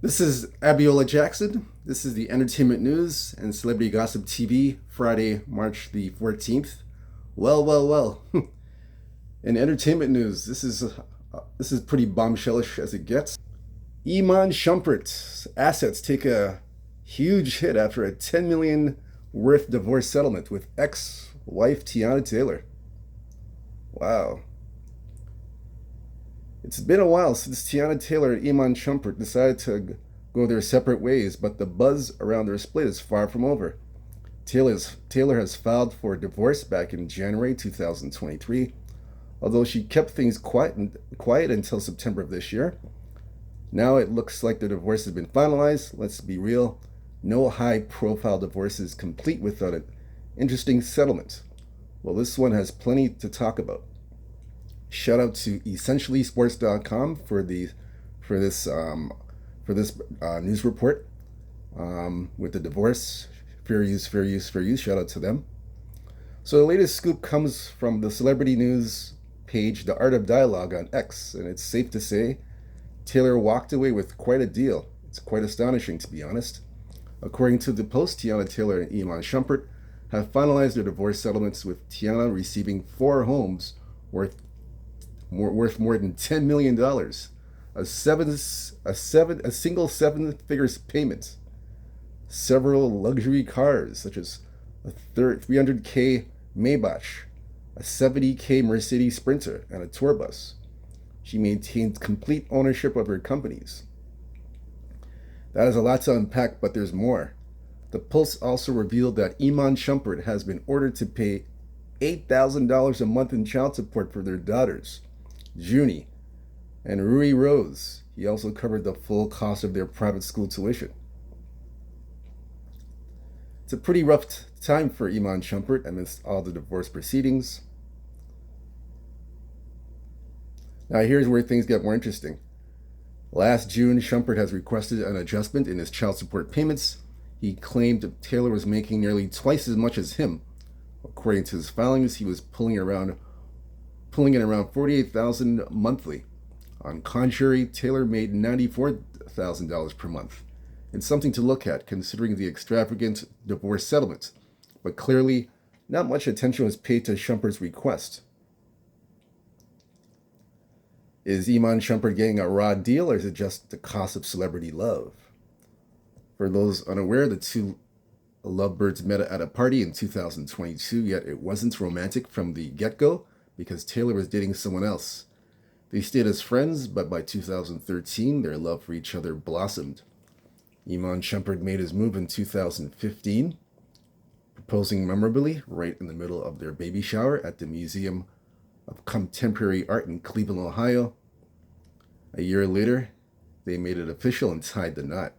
This is Abiola Jackson. This is the Entertainment News and Celebrity Gossip TV, Friday, March the 14th. Well. In entertainment news, this is pretty bombshellish as it gets. Iman Shumpert's assets take a huge hit after a 10 million worth divorce settlement with ex-wife Teyana Taylor. Wow. It's been a while since Teyana Taylor and Iman Shumpert decided to go their separate ways, but the buzz around their split is far from over. Taylor has filed for divorce back in January 2023, although she kept things quiet until September of this year. Now it looks like the divorce has been finalized. Let's be real, no high-profile divorce is complete without an interesting settlement. Well, this one has plenty to talk about. Shout out to essentiallysports.com for this news report with the divorce. Fair use, fair use, fair use. Shout out to them. So the latest scoop comes from the celebrity news page, The Art of Dialogue on X, and it's safe to say Taylor walked away with quite a deal. It's quite astonishing, to be honest. According to the post, Teyana Taylor and Iman Shumpert have finalized their divorce settlements, with Teyana receiving 4 homes worth more than $10 million, a single seven-figure payment, several luxury cars such as a 300K Maybach, a 70K Mercedes Sprinter, and a tour bus. She maintains complete ownership of her companies. That is a lot to unpack, but there's more. The Post also revealed that Iman Shumpert has been ordered to pay $8,000 a month in child support for their daughters, Junie and Rui Rose. He also covered the full cost of their private school tuition. It's a pretty rough time for Iman Shumpert amidst all the divorce proceedings. Now here's where things get more interesting. Last June, Shumpert has requested an adjustment in his child support payments. He claimed Taylor was making nearly twice as much as him. According to his filings, he was pulling in around $48,000 monthly. On contrary, Taylor made $94,000 per month. It's something to look at, considering the extravagant divorce settlement, but clearly not much attention was paid to Shumpert's request. Is Iman Shumpert getting a raw deal, or is it just the cost of celebrity love? For those unaware, the two lovebirds met at a party in 2022, yet it wasn't romantic from the get-go because Taylor was dating someone else. They stayed as friends, but by 2013, their love for each other blossomed. Iman Shumpert made his move in 2015, proposing memorably right in the middle of their baby shower at the Museum of Contemporary Art in Cleveland, Ohio. A year later, they made it official and tied the knot.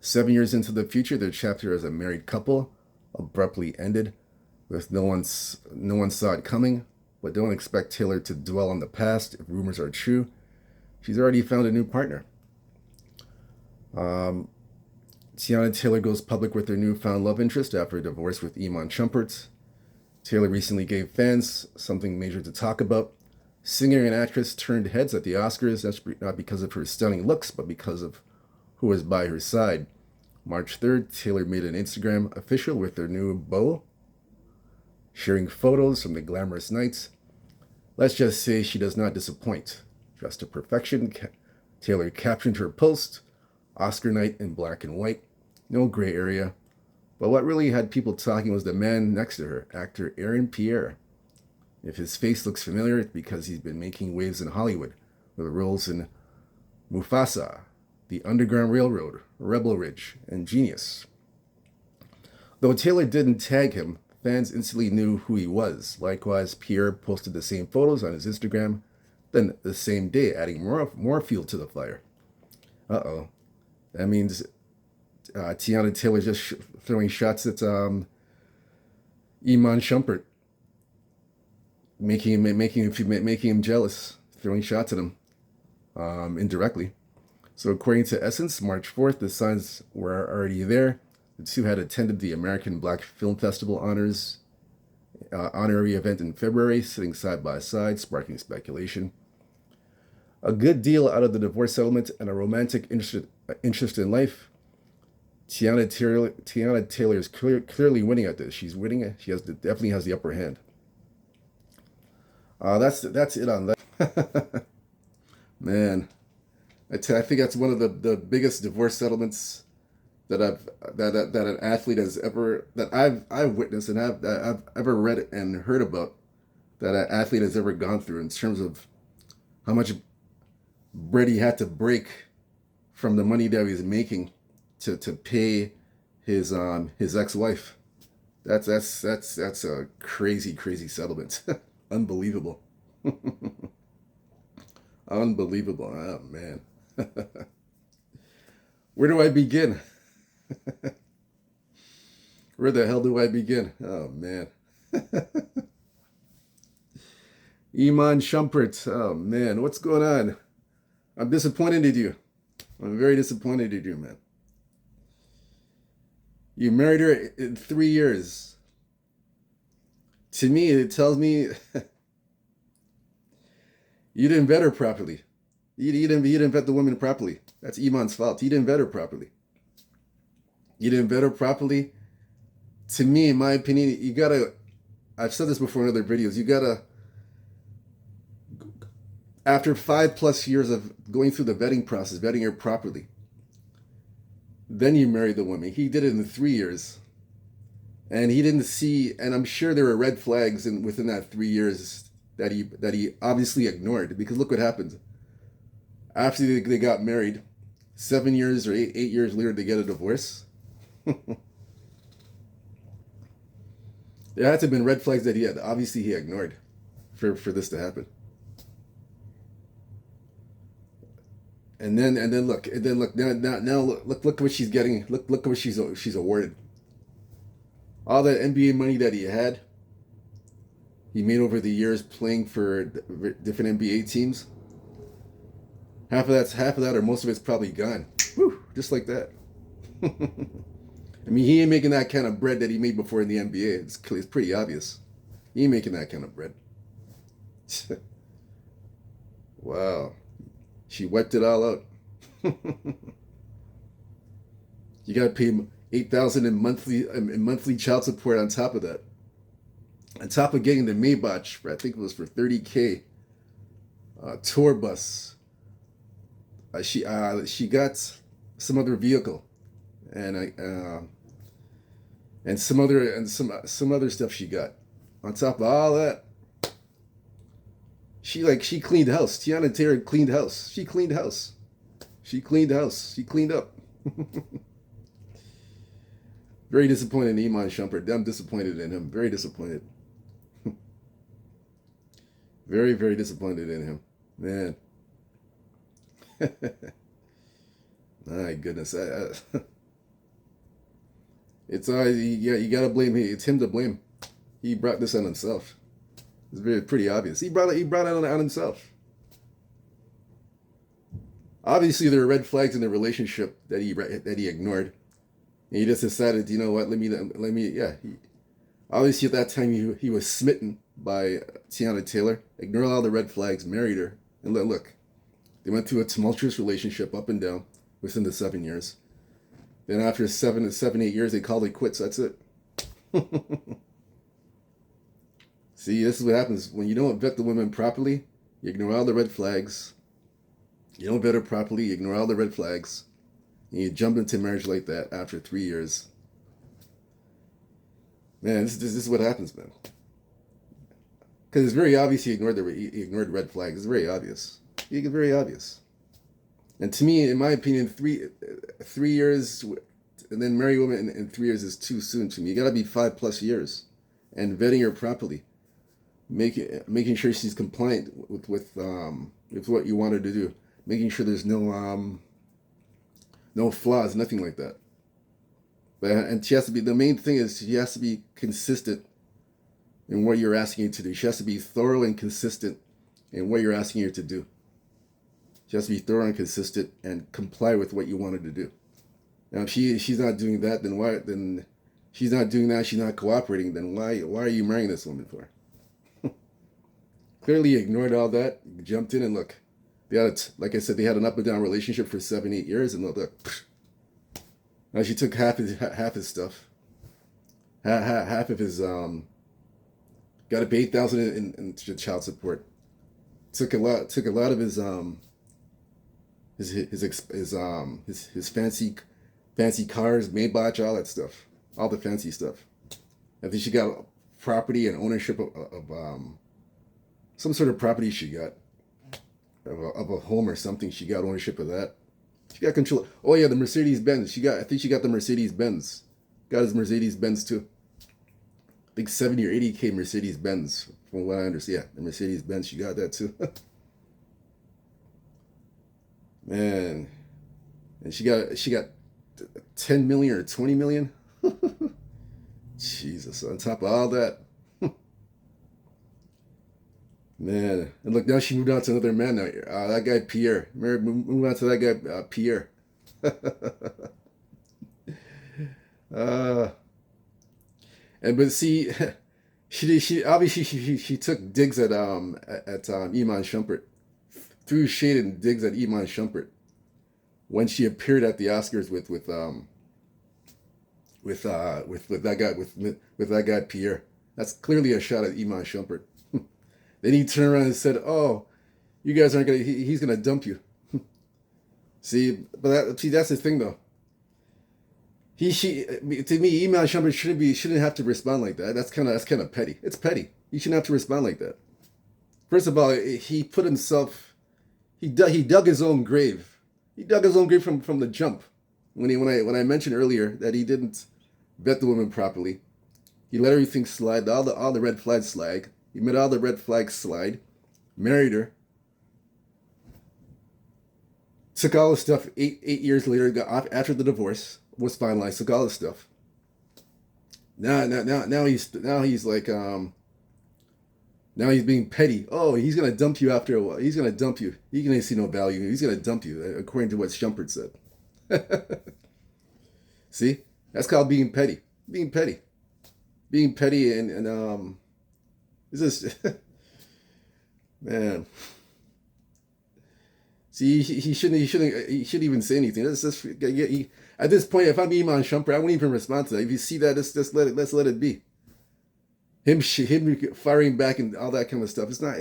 7 years into the future, their chapter as a married couple abruptly ended, with no one saw it coming. But don't expect Taylor to dwell on the past. If rumors are true, she's already found a new partner. Teyana Taylor goes public with her newfound love interest after a divorce with Iman Shumpert. Taylor recently gave fans something major to talk about. Singer and actress turned heads at the Oscars, that's not because of her stunning looks, but because of who was by her side. March 3rd, Taylor made an Instagram official with their new beau, sharing photos from the glamorous nights. Let's just say she does not disappoint. Dressed to perfection, Taylor captioned her post, "Oscar night in black and white, no gray area." But what really had people talking was the man next to her, actor Aaron Pierre. If his face looks familiar, it's because he's been making waves in Hollywood with roles in Mufasa, The Underground Railroad, Rebel Ridge, and Genius. Though Taylor didn't tag him, fans instantly knew who he was. Likewise, Pierre posted the same photos on his Instagram, then the same day, adding more fuel to the fire. Uh-oh. That means Teyana Taylor just throwing shots at Iman Shumpert, making him jealous, throwing shots at him indirectly. So according to Essence, March 4th, the signs were already there. The two had attended the American Black Film Festival honorary event in February, sitting side by side, sparking speculation. a good deal out of the divorce settlement and a romantic interest in life. Teyana Taylor is clearly winning at this. She's winning. She definitely has the upper hand. That's it on that. Man, I think that's one of the biggest divorce settlements that that an athlete has ever, that I've witnessed and I've ever read and heard about, that an athlete has ever gone through in terms of how much bread he had to break from the money that he was making to pay his ex-wife. That's a crazy settlement. Unbelievable. Unbelievable. Oh man. Where do I begin? Where the hell do I begin? Oh man. Iman Shumpert. Oh man, what's going on? I'm disappointed in you. I'm very disappointed in you, man. You married her in 3 years. To me, it tells me you didn't vet her properly. You didn't vet the woman properly. That's Iman's fault. You didn't vet her properly. You didn't vet her properly. To me, in my opinion, you gotta, I've said this before in other videos, you gotta, after 5+ years of going through the vetting process, vetting her properly, then you marry the woman. He did it in 3 years. And he didn't see, and I'm sure there were red flags within that 3 years that he obviously ignored, because look what happened. After they got married, 7 years or 8 years later, they get a divorce. There had to have been red flags that he ignored for this to happen. And then look now look what she's getting. Look what she's awarded. All that NBA money that he made over the years playing for different NBA teams. Half of that, or most of it's probably gone. Whew, just like that. I mean, he ain't making that kind of bread that he made before in the NBA. It's pretty obvious. He ain't making that kind of bread. Wow. She wiped it all out. You got to pay $8,000 in monthly child support on top of that. On top of getting the Maybach, I think it was for $30K. Tour bus. She got some other vehicle, and some other stuff she got. On top of all that, she cleaned house. Teyana Taylor cleaned house. She cleaned house. She cleaned house. She cleaned up. Very disappointed in Iman Shumpert. I'm disappointed in him. Very disappointed. Very disappointed in him. Man. My goodness. It's you gotta blame him. It's him to blame. He brought this on himself. It's pretty obvious. He brought it on himself. Obviously, there are red flags in the relationship that he ignored, and he just decided, you know what? Let me. Yeah. Obviously, at that time, he was smitten by Teyana Taylor. Ignored all the red flags, married her, and look, they went through a tumultuous relationship, up and down, within the 7 years. Then after 8 years, they called it quits. That's it. See, this is what happens when you don't vet the women properly. You ignore all the red flags. You don't vet her properly. You ignore all the red flags, and you jump into marriage like that after 3 years. Man, this is what happens, man. Because it's very obvious he ignored red flags. It's very obvious. It's very obvious. And to me, in my opinion, 3 years and then marry a woman in 3 years is too soon to me. You gotta be 5+ years, and vetting her properly, making sure she's compliant with what you want her to do, making sure there's no flaws, nothing like that. And she has to be. The main thing is she has to be consistent in what you're asking her to do. She has to be thorough and consistent in what you're asking her to do. She has to be thorough and consistent and comply with what you want her to do. Now, if she's not doing that, then why? Then she's not doing that. She's not cooperating. Then why are you marrying this woman for? Clearly, you ignored all that. You jumped in and look. They had, like I said, they had an up and down relationship for 7, 8 years, and now she took half his stuff, half of his got to pay 8,000 in child support. Took a lot of his fancy cars, Maybach, all that stuff, all the fancy stuff. I think she got property and ownership of some sort of property she got of a home or something. She got ownership of that. She got control. Oh yeah, the Mercedes Benz. I think she got the Mercedes Benz. Got his Mercedes Benz too. I think 70 or 80K Mercedes Benz, from what I understand. Yeah, the Mercedes Benz. She got that too. Man, and she got 10 million or 20 million. Jesus, on top of all that. Man, and look, now she moved on to another man now. That guy Pierre. Move on to that guy Pierre. uh, and but see, she obviously she took digs at Iman Shumpert, threw shade and digs at Iman Shumpert when she appeared at the Oscars with that guy Pierre. That's clearly a shot at Iman Shumpert. Then he turned around and said, "Oh, you guys aren't gonna. He's gonna dump you." See, but that's the thing though. To me, Iman Shumpert shouldn't have to respond like that. That's kind of petty. It's petty. He shouldn't have to respond like that. First of all, he put himself. He dug his own grave. He dug his own grave from the jump. When I mentioned earlier that he didn't vet the woman properly, he let everything slide. All the red flags slide. He made all the red flags slide, married her, took all the stuff. Eight years later, got off after the divorce was finalized. Took all the stuff. Now he's like now he's being petty. Oh, he's gonna dump you after a while. He's gonna dump you. He's gonna see no value. He's gonna dump you, according to what Shumpert said. See, that's called being petty. Being petty, and Is this man? See, he shouldn't even say anything. At this point, if I'm Iman Shumpert, I wouldn't even respond to that. If you see that, let's let it be. Him firing back and all that kind of stuff. It's not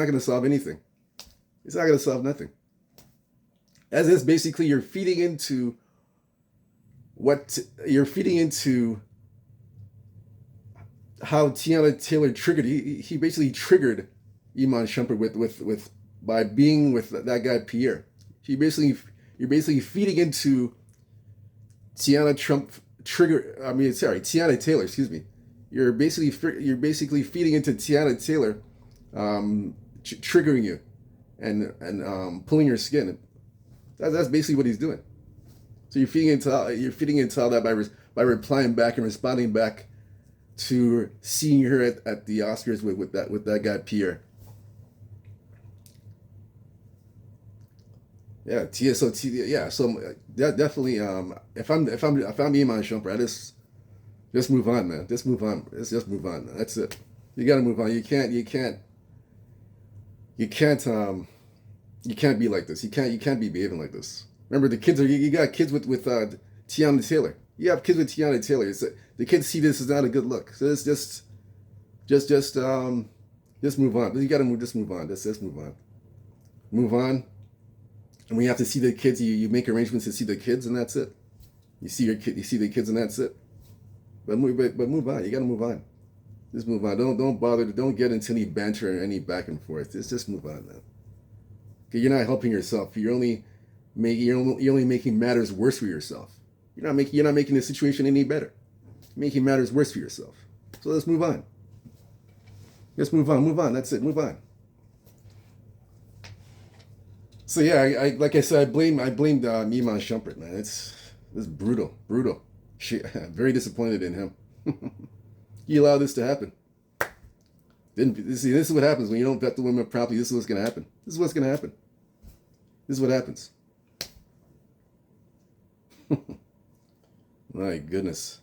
gonna solve anything. It's not gonna solve nothing. As is basically you're feeding into how Teyana Taylor triggered. He basically triggered Iman Shumpert with by being with that guy Pierre. You're basically feeding into Teyana Taylor. Excuse me. You're basically feeding into Teyana Taylor, triggering you, and pulling your skin. That's basically what he's doing. So you're feeding into all that by replying back and responding back to seeing her at the Oscars with that guy Pierre. Yeah, so definitely. If I'm Iman Shumpert, I just move on, man. Just move on. Let's just move on. That's it. You gotta move on. You can't be like this. You can't be behaving like this. Remember, you got kids with Teyana Taylor. You have kids with Teyana Taylor. The kids see this as not a good look. So it's just move on. You gotta just move on. Just move on. Move on. And when you have to see the kids, you make arrangements to see the kids, and that's it. You see the kids, and that's it. But move on. You gotta move on. Just move on. Don't bother. Don't get into any banter or any back and forth. Just move on, man. Okay, you're not helping yourself. You're only making matters worse for yourself. You're not making the situation any better. You're making matters worse for yourself. So let's move on. Let's move on. Move on. That's it. Move on. So yeah, I like I said, I blamed Iman Shumpert, man. It's brutal. Very disappointed in him. He allowed this to happen. This is what happens when you don't vet the women properly. This is what's gonna happen. This is what happens. My goodness,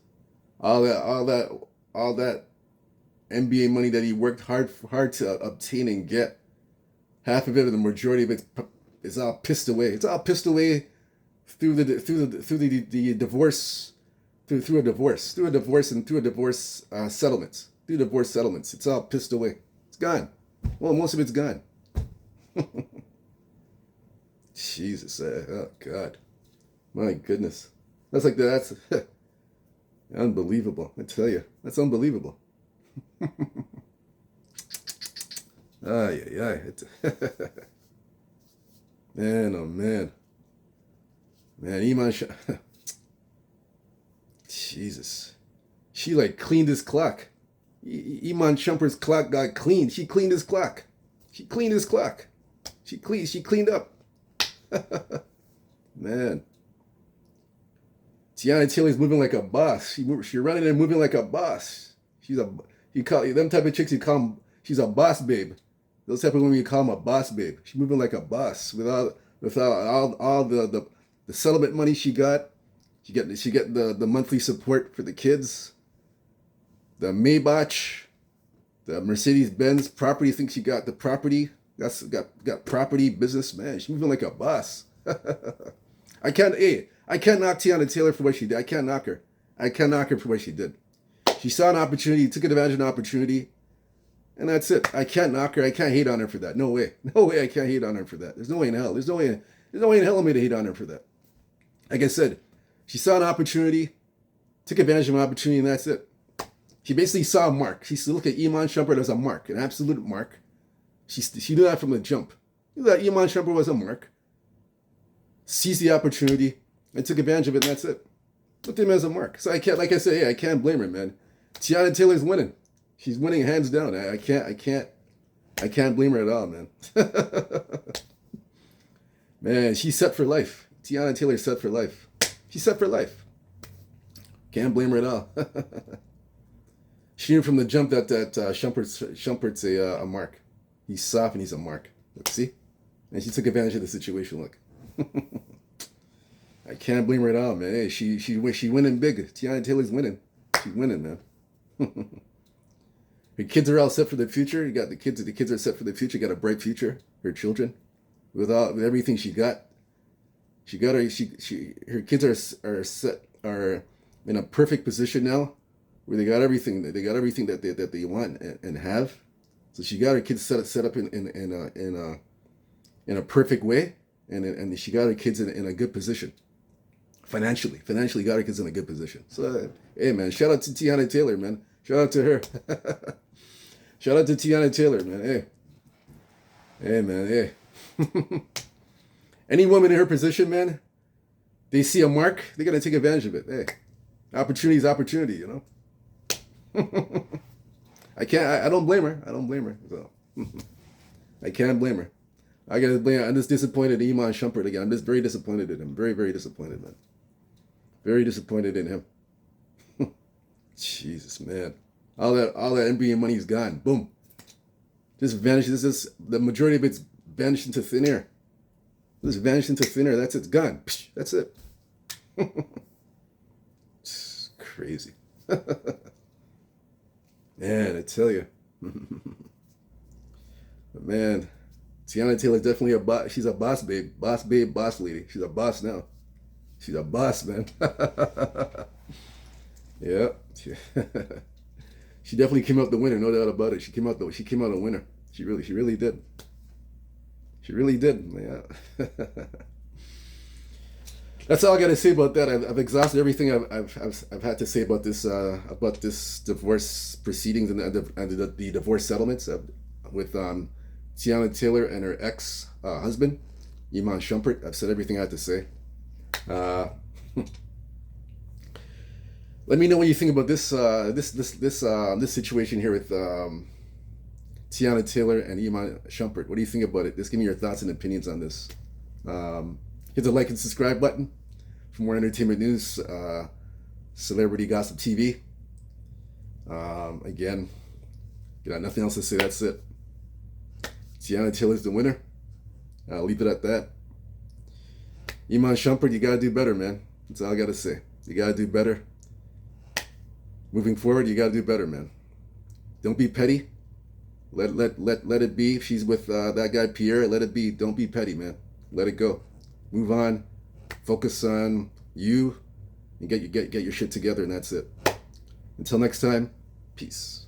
all that NBA money that he worked hard to obtain and get half of it, or the majority of it, is all pissed away. It's all pissed away through the divorce, through a divorce settlements. Through divorce settlements, it's all pissed away. It's gone. Well, most of it's gone. Jesus, oh God, my goodness, that's unbelievable. I tell you, that's unbelievable. Ay. Man, oh man. Man, Iman, Jesus. She like cleaned his clock. Iman Shumpert's clock got cleaned. She cleaned his clock. She cleaned up. Man. Teyana Taylor's moving like a boss. She's running and moving like a boss. You call them type of chicks, you call them, she's a boss babe. Those type of women, you call them a boss babe. She's moving like a boss without all the settlement money she got. She get the monthly support for the kids. The Maybach, the Mercedes-Benz property. Thinks she got the property. Got property, business, man. She's moving like a boss. I can't knock Teyana Taylor for what she did. I can't knock her for what she did. She saw an opportunity, took advantage of an opportunity, and that's it. I can't knock her. I can't hate on her for that. No way I can't hate on her for that. There's no way in hell. There's no way in hell I'm going to hate on her for that. Like I said, she saw an opportunity, took advantage of an opportunity, and that's it. She basically saw a mark. She looked at Iman Shumpert as a mark, an absolute mark. She knew that from the jump. She knew that Iman Shumpert was a mark. Seized the opportunity and took advantage of it, and that's it. Looked at him as a mark. So I can't blame her, man. Teyana Taylor's winning. She's winning hands down. I can't blame her at all, man. Man, she's set for life. Teyana Taylor's set for life. She's set for life. Can't blame her at all. She knew from the jump that Shumpert's a mark. He's soft and he's a mark. Look, see? And she took advantage of the situation. Look. I can't blame her at all, man. Hey, she winning big. Teyana Taylor's winning. She's winning, man. Her kids are all set for the future. You got the kids are set for the future. Got a bright future. Her children, with everything she got. Her kids are in a perfect position now, where they got everything that they want and have. So she got her kids set up in a perfect way, and she got her kids in a good position. Financially got her kids in a good position. So, hey, man, shout out to Teyana Taylor, man. Shout out to her. Shout out to Teyana Taylor, man. Hey, man, hey. Any woman in her position, man, they see a mark, they're going to take advantage of it. Hey, opportunity is opportunity, you know? I don't blame her. So. I can't blame her. I got to blame her. I'm just disappointed in Iman Shumpert again. I'm just very disappointed in him. Very, very disappointed, man. Very disappointed in him. Jesus, man. All that NBA money is gone. Boom. Just vanishes. The majority of it's vanished into thin air. Just vanished into thin air. That's it. It's gone. That's it. It's crazy. Man, I tell you. But man, Teyana Taylor's definitely a boss. She's a boss babe. Boss babe, boss lady. She's a boss now. She's a boss, man. Yeah. She definitely came out the winner, no doubt about it. She came out a winner. She really did. She really did. Yeah. That's all I got to say about that. I've exhausted everything I've had to say about this divorce proceedings and the divorce settlements with Teyana Taylor and her ex husband Iman Shumpert. I've said everything I had to say. Let me know what you think about this situation here with Teyana Taylor and Iman Shumpert. What do you think about it? Just give me your thoughts and opinions on this. Hit the like and subscribe button for more entertainment news, celebrity gossip TV. Again, got nothing else to say. That's it. Teyana Taylor's the winner. I'll leave it at that. Iman Shumpert, you gotta do better, man. That's all I gotta say. You gotta do better. Moving forward, you gotta do better, man. Don't be petty. Let it be. If she's with that guy Pierre, let it be. Don't be petty, man. Let it go. Move on. Focus on you and get your shit together, and that's it. Until next time, peace.